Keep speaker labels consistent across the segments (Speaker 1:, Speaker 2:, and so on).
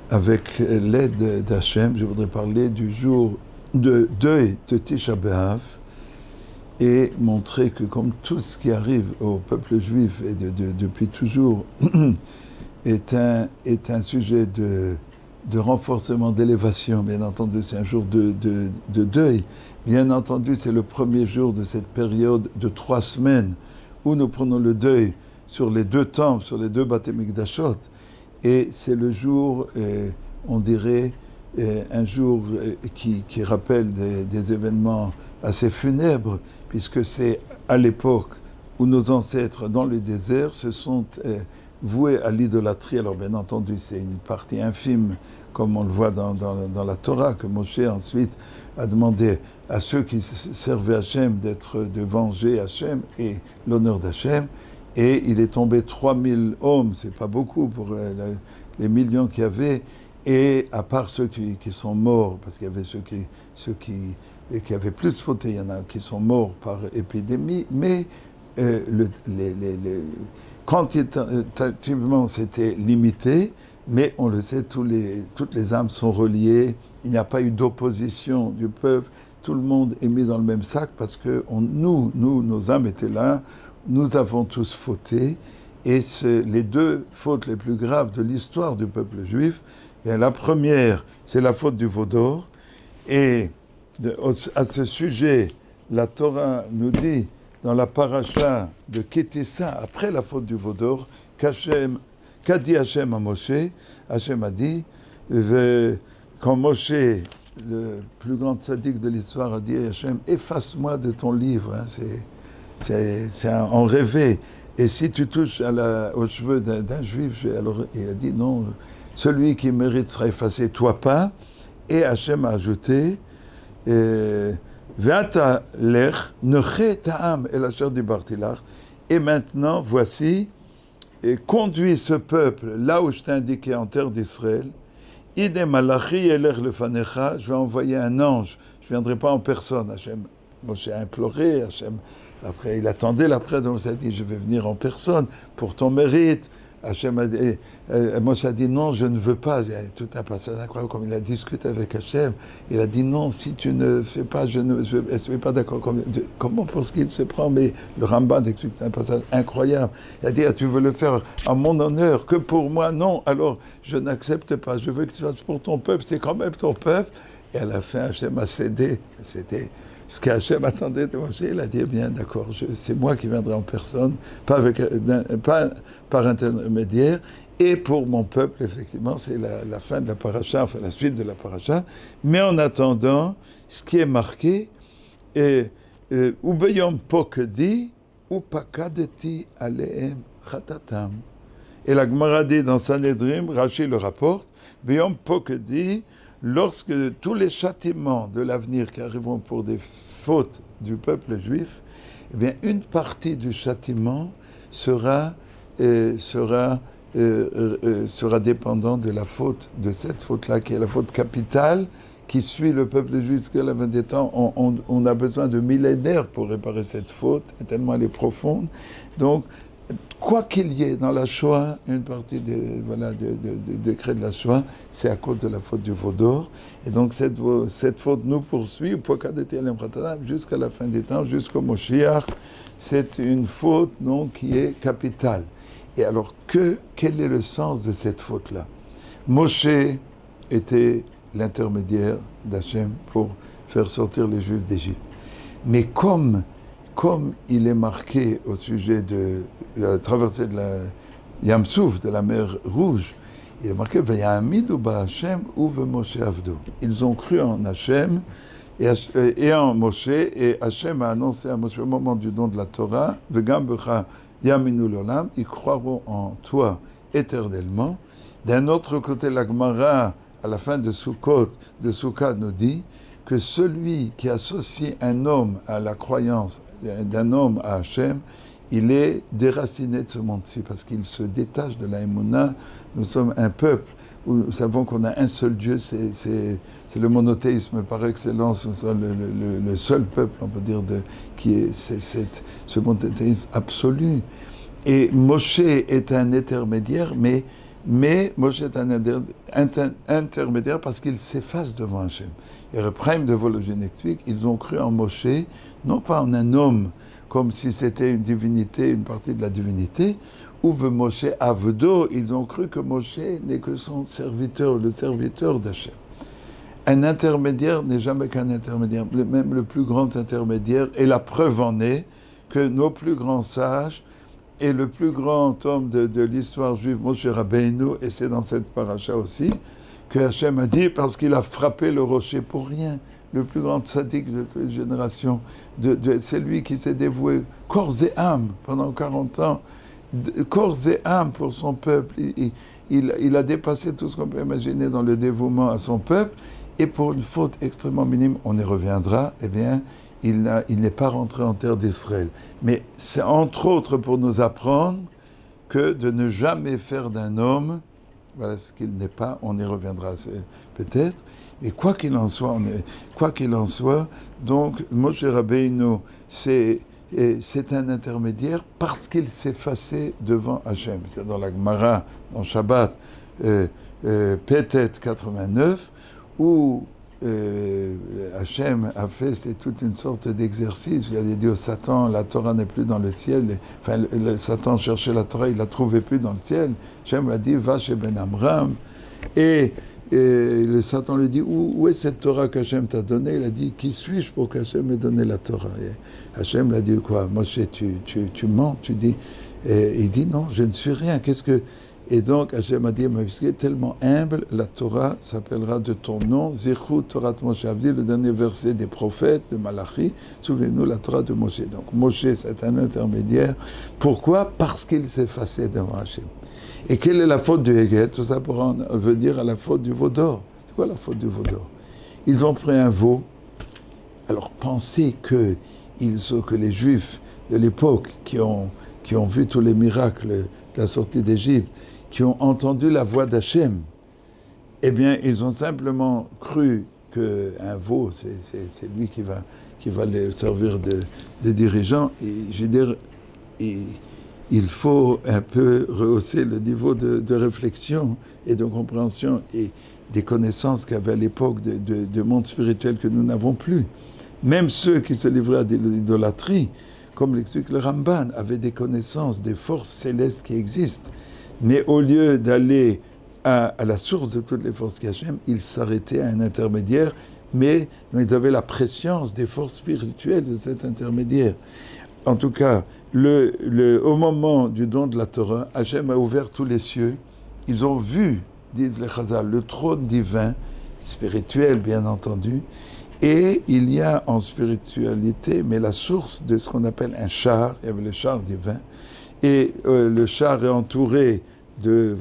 Speaker 1: avec l'aide d'Hachem, je voudrais parler du jour de deuil de Tisha B'Av et montrer que comme tout ce qui arrive au peuple juif et depuis toujours est un sujet de renforcement, d'élévation, bien entendu, c'est un jour de deuil. Bien entendu, c'est le premier jour de cette période de 3 semaines où nous prenons le deuil sur les 2 temples, sur les 2 Bate Mikdashot. Et c'est le jour, on dirait, un jour qui rappelle des événements assez funèbres, puisque c'est à l'époque où nos ancêtres dans le désert se sont voués à l'idolâtrie. Alors bien entendu, c'est une partie infime, comme on le voit dans la Torah, que Moshe ensuite a demandé à ceux qui servaient Hachem de venger Hachem et l'honneur d'Hachem. Et il est tombé 3000 hommes, c'est pas beaucoup pour les millions qu'il y avait, et à part ceux qui sont morts, parce qu'il y avait ceux qui avaient plus fauté, il y en a qui sont morts par épidémie, mais quantitativement c'était limité, mais on le sait, toutes les âmes sont reliées, il n'y a pas eu d'opposition du peuple, tout le monde est mis dans le même sac, parce que nos âmes étaient là, nous avons tous fauté, et les 2 fautes les plus graves de l'histoire du peuple juif, bien, la première, c'est la faute du veau d'or, et à ce sujet, la Torah nous dit, dans la paracha de Kétissa, après la faute du veau d'or, qu'a dit Hachem à Moshe, Hachem a dit, quand Moshe, le plus grand tzaddik de l'histoire, a dit à Hachem, efface-moi de ton livre, hein, c'est en rêver. Et si tu touches aux cheveux d'un juif, alors il a dit non, celui qui mérite sera effacé, toi pas. Et Hachem a ajouté, Ve'ata lech neche ta'am el asher dibarti lach. Et maintenant, voici, conduis ce peuple là où je t'ai indiqué en terre d'Israël. Ide malachi elech lefanecha. Je vais envoyer un ange. Je ne viendrai pas en personne. Hachem, Moshe a imploré, Hachem. Après, il attendait l'après, donc il a dit, je vais venir en personne pour ton mérite. Hachem a dit, Moshe a dit, non, je ne veux pas. Il y a tout un passage incroyable, comme il a discuté avec Hachem. Il a dit, non, si tu ne fais pas, je ne suis pas d'accord. Comment pour ce qu'il se prend? Mais le Ramban explique un passage incroyable. Il a dit, ah, tu veux le faire à mon honneur, que pour moi? Non, alors je n'accepte pas. Je veux que tu fasses pour ton peuple, c'est quand même ton peuple. Et à la fin, Hachem a cédé. C'était ce qu'Hachem attendait de Moshe. Il a dit, eh bien, d'accord, c'est moi qui viendrai en personne, pas par intermédiaire. Et pour mon peuple, effectivement, c'est la fin de la paracha, enfin la suite de la paracha. Mais en attendant, ce qui est marqué, Ubeyom pokedi, upakadeti aleem chatatam. Et la Gemara dit dans Sanhedrin, Rashi le rapporte, Ubeyom pokedi, lorsque tous les châtiments de l'avenir qui arriveront pour des fautes du peuple juif, eh bien, une partie du châtiment sera dépendant de la faute, de cette faute-là, qui est la faute capitale, qui suit le peuple juif jusqu'à la fin des temps. On a besoin de millénaires pour réparer cette faute, tellement elle est profonde. Donc, quoi qu'il y ait dans la Shoah, une partie des décrets de la Shoah, c'est à cause de la faute du veau d'or. Et donc cette faute nous poursuit jusqu'à la fin des temps, jusqu'au Moshiach. C'est une faute qui est capitale. Et alors, quel est le sens de cette faute-là? Moshe était l'intermédiaire d'Hachem pour faire sortir les Juifs d'Égypte. Mais comme il est marqué au sujet de la traversée de la Yam Souf, de la mer Rouge, il est marqué Vayamidu ba'Hashem uve Moshe avdo. Ils ont cru en Hachem et en Moshe, et Hachem a annoncé à Moshe au moment du don de la Torah, Vegam becha yaminu l'olam, ils croiront en toi éternellement. D'un autre côté, la Gemara, à la fin de Soukha nous dit que celui qui associe un homme à la croyance d'un homme à Hachem, il est déraciné de ce monde-ci, parce qu'il se détache de la Emouna. Nous sommes un peuple où nous savons qu'on a un seul Dieu, c'est le monothéisme par excellence, nous sommes le seul peuple, on peut dire, qui est ce monothéisme absolu. Et Moshe est un intermédiaire, mais Mais Moshe est un intermédiaire parce qu'il s'efface devant Hachem. Et Repraim de Vologine explique, ils ont cru en Moshe, non pas en un homme, comme si c'était une divinité, une partie de la divinité, ou Moshe Avdo, ils ont cru que Moshe n'est que son serviteur, le serviteur d'Hachem. Un intermédiaire n'est jamais qu'un intermédiaire, même le plus grand intermédiaire, et la preuve en est que nos plus grands sages et le plus grand homme de l'histoire juive, Moshe Rabbeinu, et c'est dans cette paracha aussi, que Hachem a dit, parce qu'il a frappé le rocher pour rien, le plus grand tzaddik de toutes les générations, c'est lui qui s'est dévoué corps et âme pendant 40 ans, corps et âme pour son peuple. Il a dépassé tout ce qu'on peut imaginer dans le dévouement à son peuple, et pour une faute extrêmement minime, on y reviendra, eh bien, il n'est pas rentré en terre d'Israël. Mais c'est entre autres pour nous apprendre que de ne jamais faire d'un homme, voilà ce qu'il n'est pas, on y reviendra peut-être, mais quoi qu'il en soit, donc Moshe Rabbeinu, c'est un intermédiaire parce qu'il s'est effacé devant Hachem. C'est dans la Gemara, dans Shabbat, Pétet 89, où Hachem a fait, c'est toute une sorte d'exercice. Il a dit au Satan, la Torah n'est plus dans le ciel. Enfin, Satan cherchait la Torah, il ne la trouvait plus dans le ciel. Hachem l'a dit, va chez Ben Amram. Et le Satan lui dit, où est cette Torah qu'Hachem t'a donnée? Il a dit, qui suis-je pour qu'Hachem m'ait donné la Torah? Et Hachem l'a dit, quoi, Moshe, tu mens, tu dis. Et il dit, non, je ne suis rien. Qu'est-ce que... Et donc, Hachem a dit, mais puisqu'il est tellement humble, la Torah s'appellera de ton nom, Zichru Torah Moshe Avdi, le dernier verset des prophètes, de Malachi, souvenez-nous la Torah de Moshe. Donc, Moshe, c'est un intermédiaire. Pourquoi? Parce qu'il s'est effacé devant Hachem. Et quelle est la faute du Hegel? Tout ça veut dire à la faute du veau d'or. C'est quoi la faute du veau d'or? Ils ont pris un veau. Alors, pensez que les Juifs de l'époque, qui ont vu tous les miracles de la sortie d'Égypte, qui ont entendu la voix d'Hachem, eh bien, ils ont simplement cru qu'un veau, c'est lui qui va les servir de dirigeant. Et je veux dire, il faut un peu rehausser le niveau de réflexion et de compréhension et des connaissances qu'avait à l'époque de monde spirituel que nous n'avons plus. Même ceux qui se livraient à l'idolâtrie, comme l'explique le Ramban, avaient des connaissances des forces célestes qui existent. Mais au lieu d'aller à la source de toutes les forces qui Hachem, ils s'arrêtaient à un intermédiaire, mais ils avaient la préscience des forces spirituelles de cet intermédiaire. En tout cas, au moment du don de la Torah, Hachem a ouvert tous les cieux. Ils ont vu, disent les Chazal, le trône divin, spirituel bien entendu, et il y a en spiritualité, mais la source de ce qu'on appelle un char, il y avait le char divin, et le char est entouré du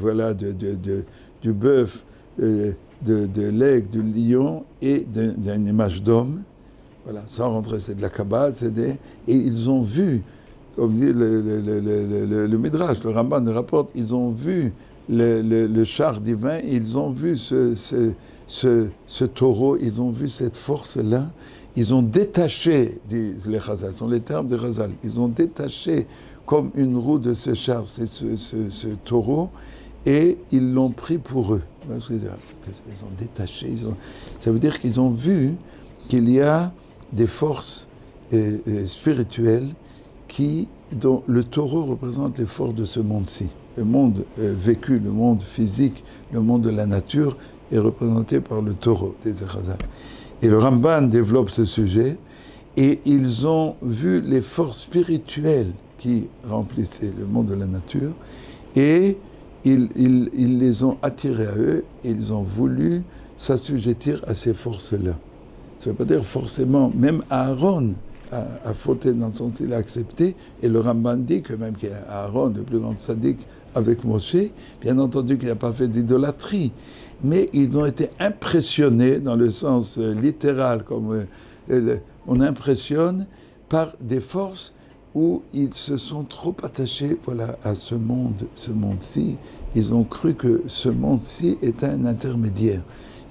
Speaker 1: bœuf, de l'aigle, du lion et d'une image d'homme. Voilà, sans rentrer, c'est de la Kabbale, et ils ont vu, comme dit le Midrash, le Ramban le rapporte, ils ont vu le char divin, ils ont vu ce taureau, ils ont vu cette force-là, ils ont détaché, disent les Chazal, ce sont les termes de Chazal, ils ont détaché comme une roue de ce char, c'est ce taureau, et ils l'ont pris pour eux. Ils ont détaché, ça veut dire qu'ils ont vu qu'il y a des forces spirituelles dont le taureau représente les forces de ce monde-ci. Le monde vécu, le monde physique, le monde de la nature est représenté par le taureau des Chazal. Et le Ramban développe ce sujet, et ils ont vu les forces spirituelles qui remplissaient le monde de la nature, et ils les ont attirés à eux, et ils ont voulu s'assujettir à ces forces-là. Ça ne veut pas dire forcément, même Aaron a fauté dans son style, a accepté, et le Ramban dit que même qu'il y a Aaron, le plus grand tzaddik, avec Moshe, bien entendu qu'il n'a pas fait d'idolâtrie, mais ils ont été impressionnés, dans le sens littéral, comme on impressionne, par des forces où ils se sont trop attachés à ce monde-ci. Ils ont cru que ce monde-ci était un intermédiaire.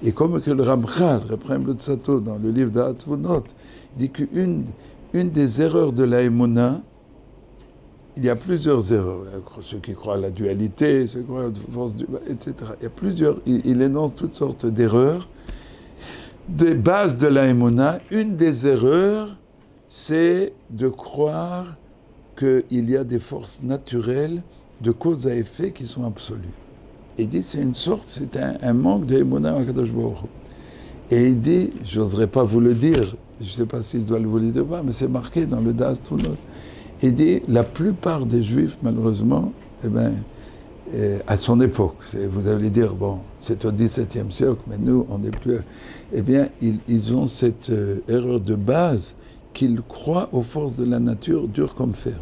Speaker 1: Et comme que le Ramchal, Reprem Lutzato, dans le livre d'Atvonot, dit qu'une des erreurs de la Emouna, il y a plusieurs erreurs. Ceux qui croient à la dualité, ceux qui croient à la force du mal, etc. Il y a plusieurs, il énonce toutes sortes d'erreurs. Des bases de la Emouna, une des erreurs, c'est de croire qu'il y a des forces naturelles de cause à effet qui sont absolues. Et il dit, c'est un manque de Emouna en Kadosh Baruch Hu. Et il dit, je n'oserais pas vous le dire, je ne sais pas si je dois vous le dire ou pas, mais c'est marqué dans le Das tout notre. Il dit, la plupart des Juifs, malheureusement, à son époque, vous allez dire, bon, c'est au XVIIe siècle, mais nous, on n'est plus... Eh bien, ils ont cette erreur de base qu'ils croient aux forces de la nature dures comme fer.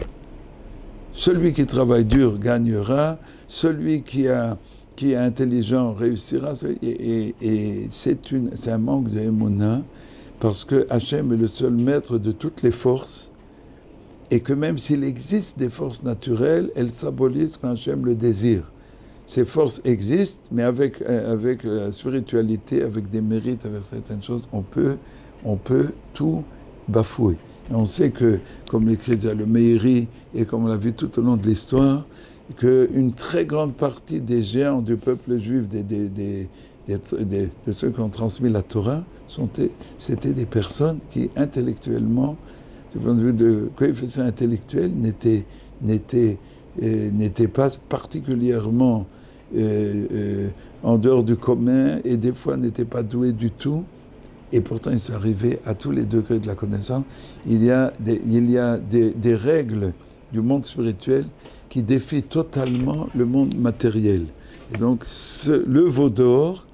Speaker 1: Celui qui travaille dur gagnera, celui qui est intelligent réussira, et c'est un manque de Emouna, parce que Hachem est le seul maître de toutes les forces, et que même s'il existe des forces naturelles, elles s'abolissent quand Hachem le désire. Ces forces existent, mais avec la spiritualité, avec des mérites, avec certaines choses, on peut tout bafouer. Et on sait que, comme l'écrit déjà le Meiri, et comme on l'a vu tout au long de l'histoire, qu'une très grande partie des géants du peuple juif, de ceux qui ont transmis la Torah, c'était des personnes qui, intellectuellement, du point de vue de coefficient intellectuel, n'étaient pas particulièrement en dehors du commun et des fois n'étaient pas doués du tout. Et pourtant, ils sont arrivés à tous les degrés de la connaissance. Il y a des règles du monde spirituel qui défient totalement le monde matériel. Et donc, le veau d'or,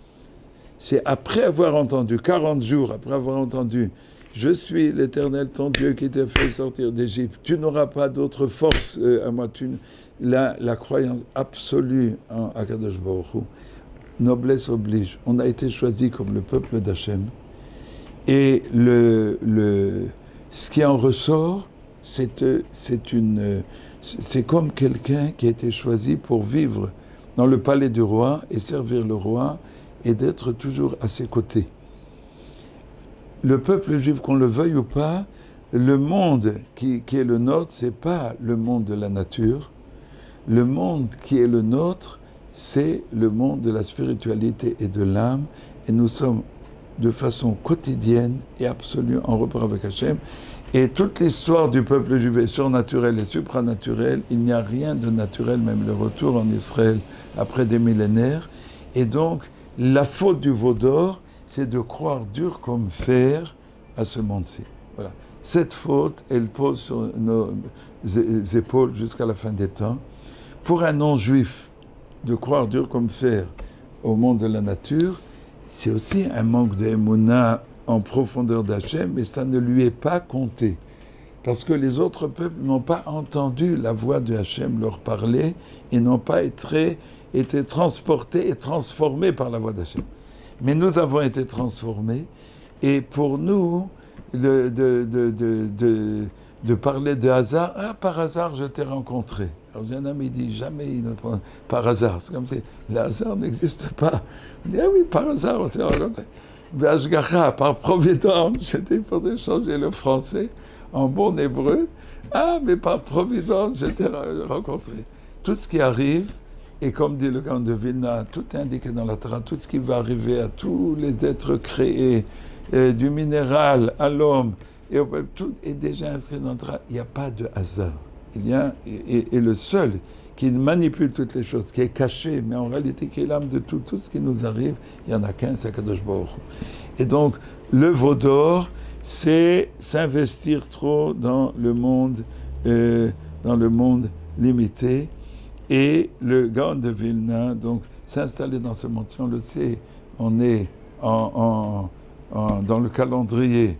Speaker 1: c'est après avoir entendu, 40 jours après avoir entendu, je suis l'Éternel, ton Dieu, qui t'a fait sortir d'Égypte. Tu n'auras pas d'autre force à moi. La croyance absolue en Akadosh Baruch Hu, noblesse oblige. On a été choisi comme le peuple d'Hachem. Et ce qui en ressort, c'est comme quelqu'un qui a été choisi pour vivre dans le palais du roi et servir le roi et d'être toujours à ses côtés. Le peuple juif, qu'on le veuille ou pas, le monde qui est le nôtre, c'est pas le monde de la nature. Le monde qui est le nôtre, c'est le monde de la spiritualité et de l'âme. Et nous sommes de façon quotidienne et absolue en rapport avec Hachem. Et toute l'histoire du peuple juif est surnaturelle et supranaturelle. Il n'y a rien de naturel, même le retour en Israël après des millénaires. Et donc, la faute du veau d'or, c'est de croire dur comme fer à ce monde-ci. Voilà. Cette faute, elle pose sur nos épaules jusqu'à la fin des temps. Pour un non-juif, de croire dur comme fer au monde de la nature, c'est aussi un manque de Emouna en profondeur d'Hachem, mais ça ne lui est pas compté. Parce que les autres peuples n'ont pas entendu la voix de Hachem leur parler et n'ont pas été transportés et transformés par la voix d'Hachem. Mais nous avons été transformés, et pour nous, de parler de hasard, par hasard je t'ai rencontré. Alors j'ai un ami qui dit, jamais il ne prend par hasard. C'est comme si le hasard n'existe pas. On dit, oui, par hasard on s'est rencontré. Par providence, j'étais pour changer le français en bon hébreu. Mais par providence, je t'ai rencontré. Tout ce qui arrive, et comme dit le Gaon de Vilna, tout est indiqué dans la Torah, tout ce qui va arriver à tous les êtres créés, du minéral à l'homme, tout est déjà inscrit dans la Torah. Il n'y a pas de hasard. Et le seul qui manipule toutes les choses, qui est caché, mais en réalité qui est l'âme de tout ce qui nous arrive, il n'y en a qu'un, c'est Akadosh Baruch Hu. Et donc, le veau d'or, c'est s'investir trop dans le monde limité. Et le Gaon de Vilna, donc, s'installer dans ce monde, si on le sait, on est dans le calendrier,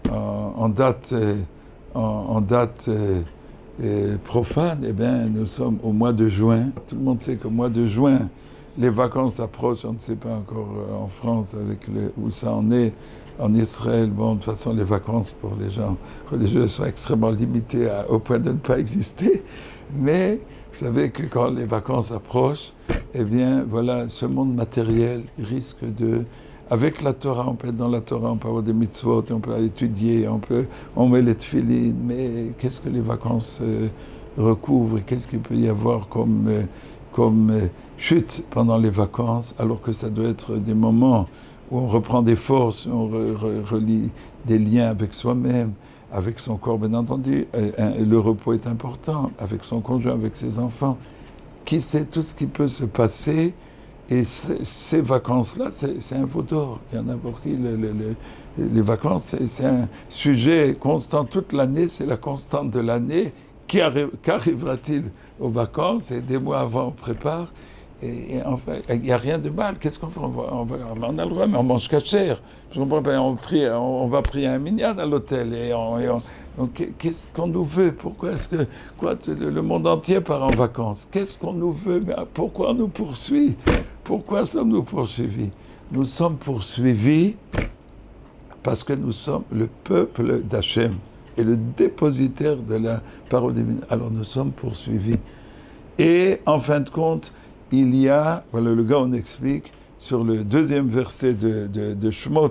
Speaker 1: en date profane, eh bien, nous sommes au mois de juin. Tout le monde sait qu'au mois de juin, les vacances approchent. On ne sait pas encore en France où ça en est. En Israël, bon, de toute façon, les vacances pour les gens religieux sont extrêmement limitées au point de ne pas exister. Mais vous savez que quand les vacances approchent, eh bien, voilà, ce monde matériel risque de avec la Torah, on peut être dans la Torah, on peut avoir des mitzvot, on peut étudier, on met les tefilines, mais qu'est-ce que les vacances recouvrent et qu'est-ce qu'il peut y avoir comme chute pendant les vacances, alors que ça doit être des moments où on reprend des forces, on relie des liens avec soi-même, avec son corps, bien entendu. Le repos est important, avec son conjoint, avec ses enfants. Qui sait tout ce qui peut se passer? Et ces vacances-là, c'est un veau d'or. Il y en a pour qui les vacances, c'est un sujet constant toute l'année, c'est la constante de l'année. Qu'arrivera-t-il aux vacances? Et des mois avant, on prépare. Et enfin, il n'y a rien de mal. Qu'est-ce qu'on fait? On a le droit, mais on mange cachère. Je comprends pas. On va prier un minyan à l'hôtel. Donc, qu'est-ce qu'on nous veut? Pourquoi est-ce que le monde entier part en vacances? Qu'est-ce qu'on nous veut? Mais pourquoi on nous poursuit? Pourquoi sommes-nous poursuivis? Nous sommes poursuivis parce que nous sommes le peuple d'Hachem et le dépositaire de la parole divine. Alors nous sommes poursuivis. Et en fin de compte, il y a, voilà, le gars on explique, sur le deuxième verset de Shemot,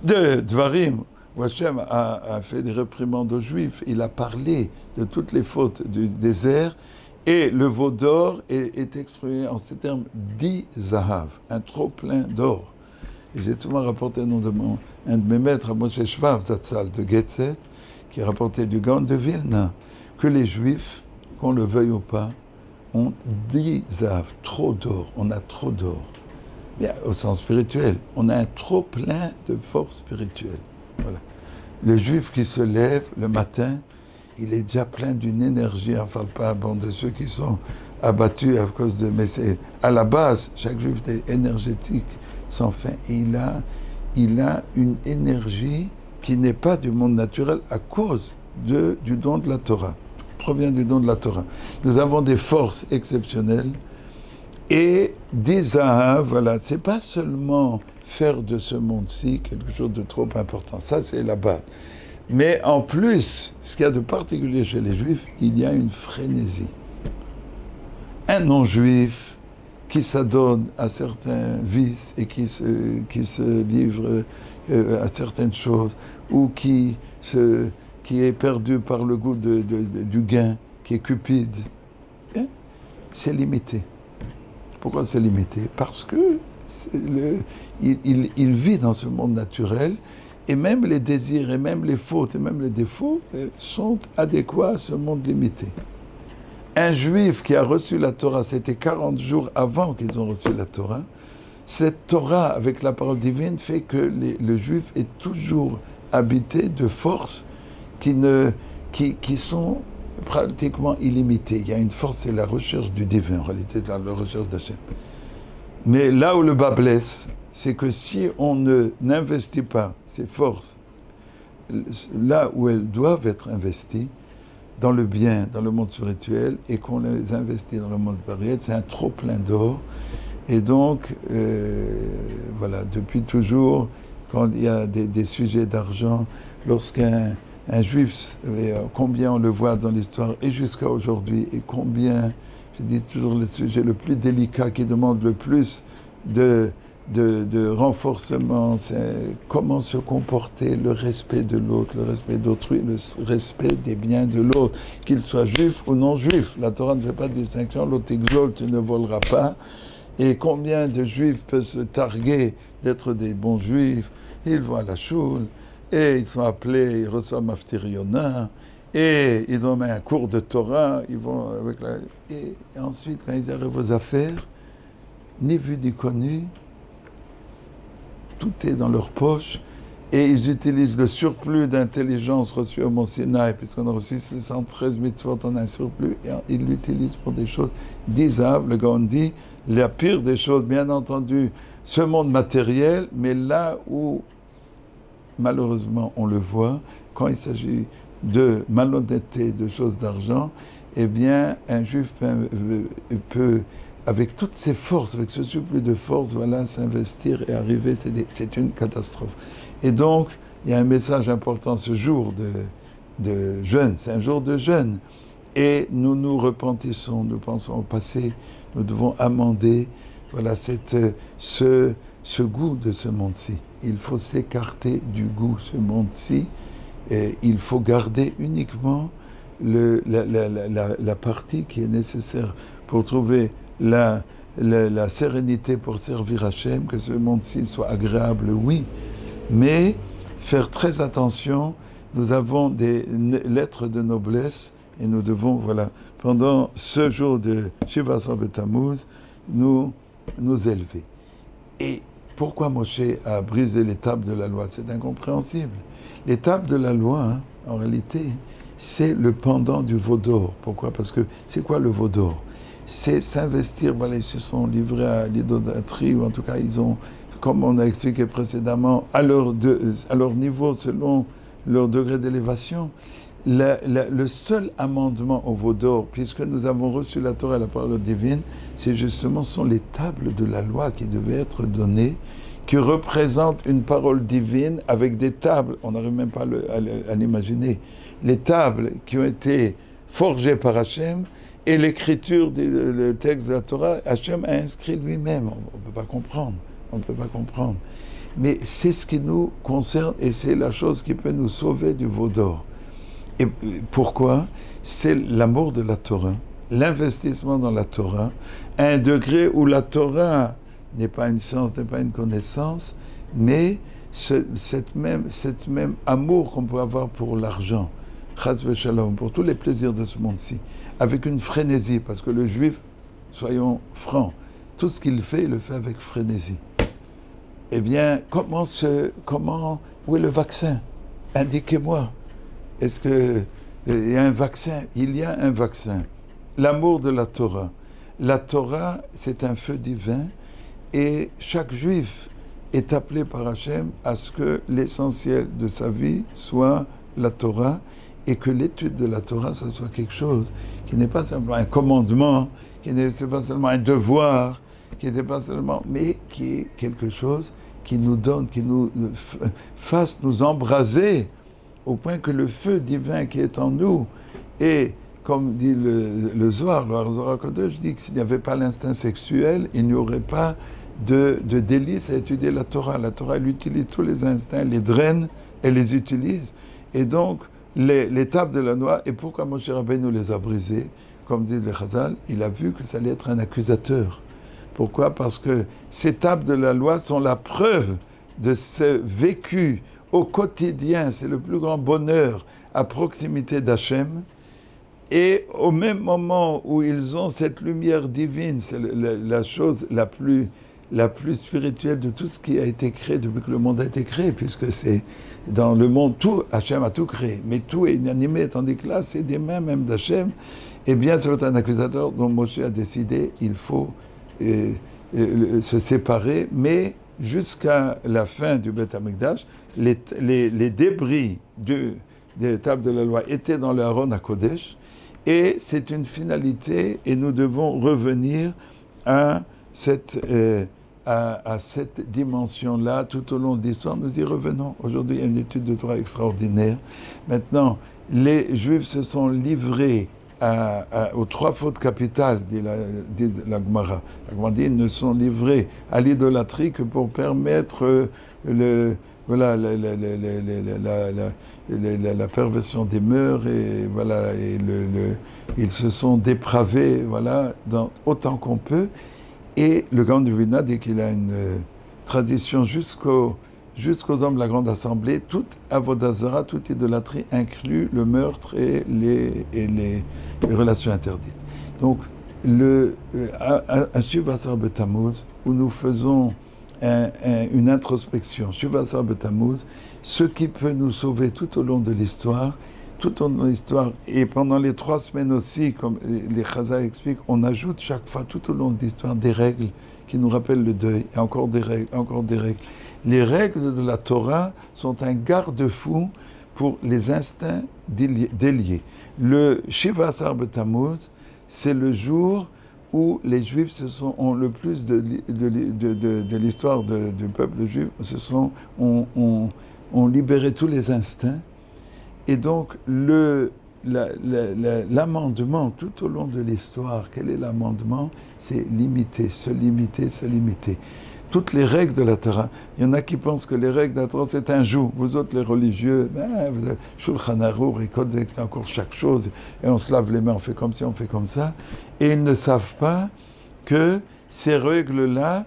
Speaker 1: de Dvarim, où Hachem a fait des réprimandes aux Juifs, il a parlé de toutes les fautes du désert, et le veau d'or est exprimé en ces termes, dit Zahav, un trop-plein d'or. Et j'ai souvent rapporté au nom de un de mes maîtres, Moshe Shvab Zatzal de Getzet, qui rapportait du Gaon de Vilna, que les Juifs, qu'on le veuille ou pas, ont dit Zahav, trop d'or, on a trop d'or. Mais au sens spirituel, on a un trop plein de force spirituelle. Voilà. Le Juif qui se lève le matin, il est déjà plein d'une énergie, on ne parle pas de ceux qui sont abattus à cause de... Mais c'est à la base, chaque Juif est énergétique, sans fin. Et il a une énergie qui n'est pas du monde naturel à cause du don de la Torah. Tout provient du don de la Torah. Nous avons des forces exceptionnelles. Et Zahav, voilà, c'est pas seulement faire de ce monde-ci quelque chose de trop important. Ça, c'est la base. Mais en plus, ce qu'il y a de particulier chez les Juifs, il y a une frénésie. Un non-juif qui s'adonne à certains vices et qui se livre à certaines choses, ou qui est perdu par le goût du gain, qui est cupide, c'est limité. Pourquoi c'est limité? Parce que il vit dans ce monde naturel, et même les désirs, et même les fautes, et même les défauts sont adéquats à ce monde limité. Un juif qui a reçu la Torah, c'était 40 jours avant qu'ils ont reçu la Torah, cette Torah avec la parole divine fait que le juif est toujours habité de forces qui sont pratiquement illimitées. Il y a une force, c'est la recherche du divin, en réalité, la recherche d'Hachem. Mais là où le bas blesse, c'est que si on n'investit pas ces forces là où elles doivent être investies, dans le bien, dans le monde spirituel, et qu'on les investit dans le monde matériel, c'est un trop plein d'or. Et donc, voilà, depuis toujours, quand il y a des sujets d'argent, lorsqu'un juif, combien on le voit dans l'histoire, et jusqu'à aujourd'hui, et combien, je dis toujours le sujet le plus délicat, qui demande le plus de renforcement, c'est comment se comporter, le respect de l'autre, le respect d'autrui, le respect des biens de l'autre, qu'il soit juif ou non juif. La Torah ne fait pas de distinction, l'autre exalte, tu ne voleras pas. Et combien de juifs peuvent se targuer d'être des bons juifs? Ils vont à la choule, et ils sont appelés, ils reçoivent Maftir Yonah, et ils ont un cours de Torah, ils vont avec la... Et ensuite, quand ils arrivent aux affaires, ni vu ni connu, tout est dans leur poche, et ils utilisent le surplus d'intelligence reçu au Mont Sinaï, puisqu'on a reçu 613 mitzvot, on a un surplus, et ils l'utilisent pour des choses disables. Le Gaon dit, la pire des choses, bien entendu, ce monde matériel, mais là où, malheureusement, on le voit, quand il s'agit de malhonnêteté, de choses d'argent, eh bien, un juif peut avec toutes ses forces, avec ce surplus de force, voilà, s'investir et arriver, c'est une catastrophe. Et donc, il y a un message important ce jour de jeûne, c'est un jour de jeûne. Et nous nous repentissons, nous pensons au passé, nous devons amender, voilà, ce ce goût de ce monde-ci. Il faut s'écarter du goût de ce monde-ci. Et il faut garder uniquement la partie qui est nécessaire pour trouver la sérénité pour servir Hachem, que ce monde-ci soit agréable, oui, mais faire très attention. Nous avons des lettres de noblesse et nous devons, voilà, pendant ce jour de Shiva Asar B'Tammuz, nous élever. Et pourquoi Moshe a brisé les tables de la loi? C'est incompréhensible. Les tables de la loi, hein, en réalité, c'est le pendant du veau d'or. Pourquoi? Parce que c'est quoi le veau d'or? C'est s'investir, voilà, ils se sont livrés à l'idolâtrie, ou en tout cas, ils ont, comme on a expliqué précédemment, à leur niveau, selon leur degré d'élévation. Le seul amendement au veau d'or, puisque nous avons reçu la Torah et la parole divine, c'est justement, sont les tables de la loi qui devaient être données, qui représentent une parole divine avec des tables, on n'arrive même pas à l'imaginer, les tables qui ont été forgées par Hachem, et l'écriture du texte de la Torah, Hachem a inscrit lui-même. On ne peut pas comprendre, on ne peut pas comprendre. Mais c'est ce qui nous concerne et c'est la chose qui peut nous sauver du veau d'or. Et pourquoi? C'est l'amour de la Torah, l'investissement dans la Torah, à un degré où la Torah n'est pas une science, n'est pas une connaissance, mais cette même amour qu'on peut avoir pour l'argent, chas v'shalom, pour tous les plaisirs de ce monde-ci, avec une frénésie, parce que le juif, soyons francs, tout ce qu'il fait, il le fait avec frénésie. Eh bien, où est le vaccin? Indiquez-moi. Est-ce qu'il y a un vaccin? Il y a un vaccin. L'amour de la Torah. La Torah, c'est un feu divin et chaque juif est appelé par Hachem à ce que l'essentiel de sa vie soit la Torah et que l'étude de la Torah, ça soit quelque chose qui n'est pas simplement un commandement, qui n'est pas seulement un devoir, qui n'est pas seulement, mais qui est quelque chose qui nous donne, qui nous fasse nous embraser au point que le feu divin qui est en nous, et comme dit le Zohar, le Zohar Kodesh dit que s'il n'y avait pas l'instinct sexuel, il n'y aurait pas de délice à étudier la Torah. La Torah, elle utilise tous les instincts, elle les draine, elle les utilise, et donc les tables de la loi, et pourquoi Moshe Rabbeinu les a brisées, comme dit le Chazal, il a vu que ça allait être un accusateur. Pourquoi? Parce que ces tables de la loi sont la preuve de ce vécu au quotidien, c'est le plus grand bonheur à proximité d'Hachem. Et au même moment où ils ont cette lumière divine, c'est la chose la plus spirituelle de tout ce qui a été créé depuis que le monde a été créé, puisque c'est dans le monde, tout, Hachem a tout créé, mais tout est inanimé, tandis que là, c'est des mains même d'Hachem. Eh bien, c'est un accusateur dont Moshe a décidé, il faut se séparer, mais jusqu'à la fin du Beth Amikdash, les débris des tables de la loi étaient dans le Haron à Kodesh, et c'est une finalité, et nous devons revenir à cette dimension-là tout au long de l'histoire. Nous y revenons. Aujourd'hui, il y a une étude de Torah extraordinaire. Maintenant, les Juifs se sont livrés aux trois fautes capitales, dit la Gemara. La Gemara dit qu'ils ne sont livrés à l'idolâtrie que pour permettre la perversion des mœurs, et voilà, ils se sont dépravés, voilà, autant qu'on peut. Et le Grand Divina dit qu'il a une tradition jusqu'aux hommes de la Grande Assemblée, toute avodah zara, toute idolâtrie inclut le meurtre et les relations interdites. Donc, un Shiva Asar B'Tammuz, où nous faisons une introspection, Shiva Asar B'Tammuz, ce qui peut nous sauver tout au long de l'histoire, et pendant les 3 semaines aussi, comme les Chazal expliquent, on ajoute chaque fois, tout au long de l'histoire, des règles qui nous rappellent le deuil, et encore des règles, encore des règles. Les règles de la Torah sont un garde-fou pour les instincts déliés. Le Shiva Asar B'Tammuz, c'est le jour où les Juifs ont le plus de l'histoire du peuple juif, ont libéré tous les instincts. Et donc, l'amendement tout au long de l'histoire, quel est l'amendement? C'est limiter, se limiter, se limiter. toutes les règles de la Torah. Il y en a qui pensent que les règles de la Torah, c'est un jour. Vous autres, les religieux, vous avez Shulchan Aruch et Codex, c'est encore chaque chose. Et on se lave les mains, on fait comme ça, on fait comme ça. Et ils ne savent pas que ces règles-là,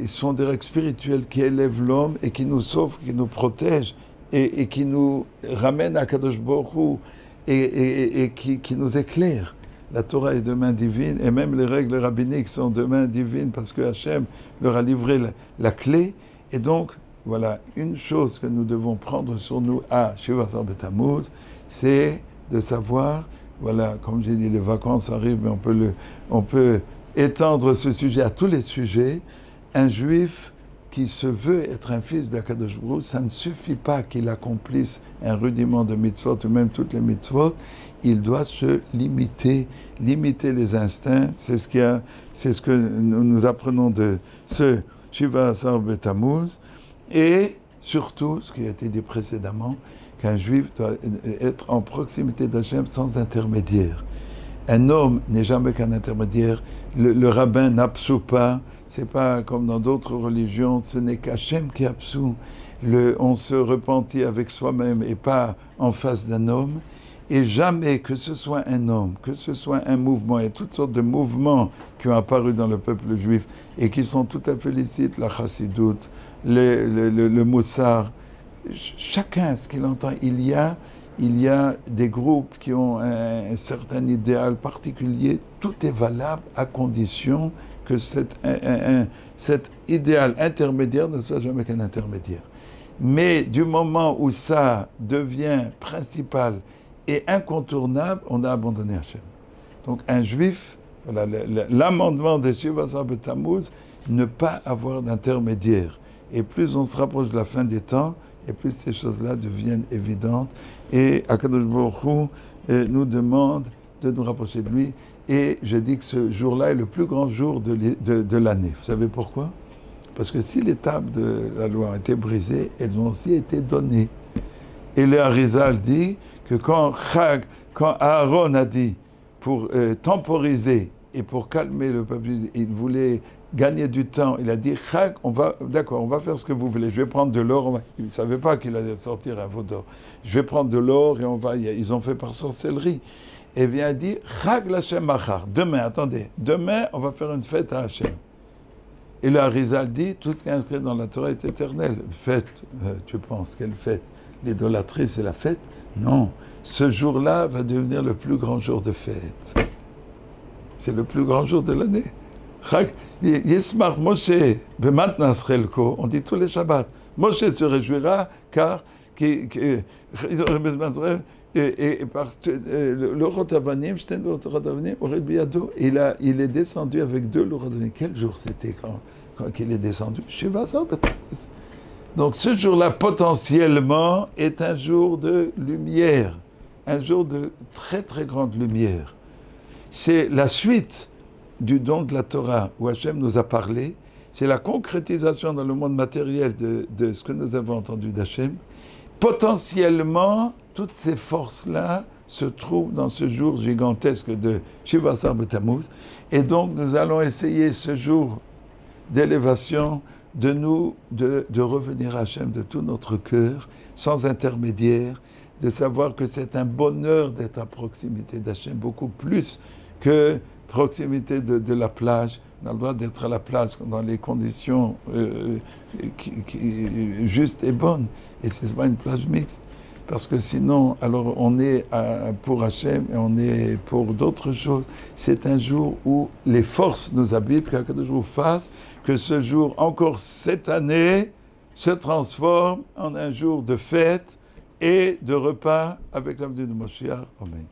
Speaker 1: sont des règles spirituelles qui élèvent l'homme et qui nous sauvent, qui nous protègent et qui nous ramènent à Kadosh Baruch Hu et qui nous éclairent. La Torah est de main divine et même les règles rabbiniques sont de main divine parce que Hachem leur a livré la clé. Et donc, voilà, une chose que nous devons prendre sur nous à Shiva Asar B'Tammuz, c'est de savoir, voilà, comme j'ai dit, les vacances arrivent, mais on peut étendre ce sujet à tous les sujets. Un juif qui se veut être un fils d'Akadosh Baruch Hu, ça ne suffit pas qu'il accomplisse un rudiment de mitzvot ou même toutes les mitzvot, il doit se limiter les instincts. C'est ce que nous apprenons de ce Shiva Asar B'Tammuz. Et surtout, ce qui a été dit précédemment, qu'un juif doit être en proximité d'Hachem sans intermédiaire. Un homme n'est jamais qu'un intermédiaire. Le rabbin n'absout pas. C'est pas comme dans d'autres religions. Ce n'est qu'Hachem qui absout. On se repentit avec soi-même et pas en face d'un homme. Et jamais, que ce soit un homme, que ce soit un mouvement, il y a toutes sortes de mouvements qui ont apparu dans le peuple juif et qui sont tout à fait licites, la chassidoute, le moussar. Chacun, ce qu'il entend, il y a des groupes qui ont un certain idéal particulier. Tout est valable à condition que cet idéal intermédiaire ne soit jamais qu'un intermédiaire. Mais du moment où ça devient principal et incontournable, on a abandonné Hachem. Donc un juif, voilà, l'amendement de Shiva Asar B'Tammuz, ne pas avoir d'intermédiaire. Et plus on se rapproche de la fin des temps, et plus ces choses-là deviennent évidentes. Et Akadosh Baruch Hu nous demande de nous rapprocher de lui. Et je dis que ce jour-là est le plus grand jour de l'année. Vous savez pourquoi? Parce que si les tables de la loi ont été brisées, elles ont aussi été données. Et le Harizal dit que quand Aaron a dit, pour temporiser et pour calmer le peuple, il voulait gagner du temps, il a dit, on va faire ce que vous voulez, je vais prendre de l'or, il ne savait pas qu'il allait sortir un veau d'or, je vais prendre de l'or et ils ont fait par sorcellerie. Et bien il dit, Chag l'Hashem Machar, demain, on va faire une fête à Hachem. Et le Harizal dit, tout ce qui est inscrit dans la Torah est éternel. Fête, tu penses, quelle fête? L'idolâtrie, c'est la fête? Non. Ce jour-là va devenir le plus grand jour de fête. C'est le plus grand jour de l'année. Yismach Moshe, bematnas relko, on dit tous les Shabbats. Moshe se réjouira car le Rotavanim, il est descendu avec 2 Rotavanim. Quel jour c'était quand il est descendu? Shiva Asar B'Tammuz. Donc ce jour-là, potentiellement, est un jour de lumière, un jour de très très grande lumière. C'est la suite du don de la Torah où Hachem nous a parlé, c'est la concrétisation dans le monde matériel de ce que nous avons entendu d'Hachem. Potentiellement, toutes ces forces-là se trouvent dans ce jour gigantesque de Shiva Asar B'Tammuz. Et donc nous allons essayer ce jour d'élévation de revenir à Hachem de tout notre cœur, sans intermédiaire, de savoir que c'est un bonheur d'être à proximité d'Hachem, beaucoup plus que proximité de la plage. On a le droit d'être à la plage dans les conditions justes et bonnes. Et ce n'est pas une plage mixte. Parce que sinon, alors on est pour Hachem et on est pour d'autres choses. C'est un jour où les forces nous habitent, qu'Akadosh Baruch Hu fasse que ce jour, encore cette année, se transforme en un jour de fête et de repas avec l'avenue de Moshiach. Amen.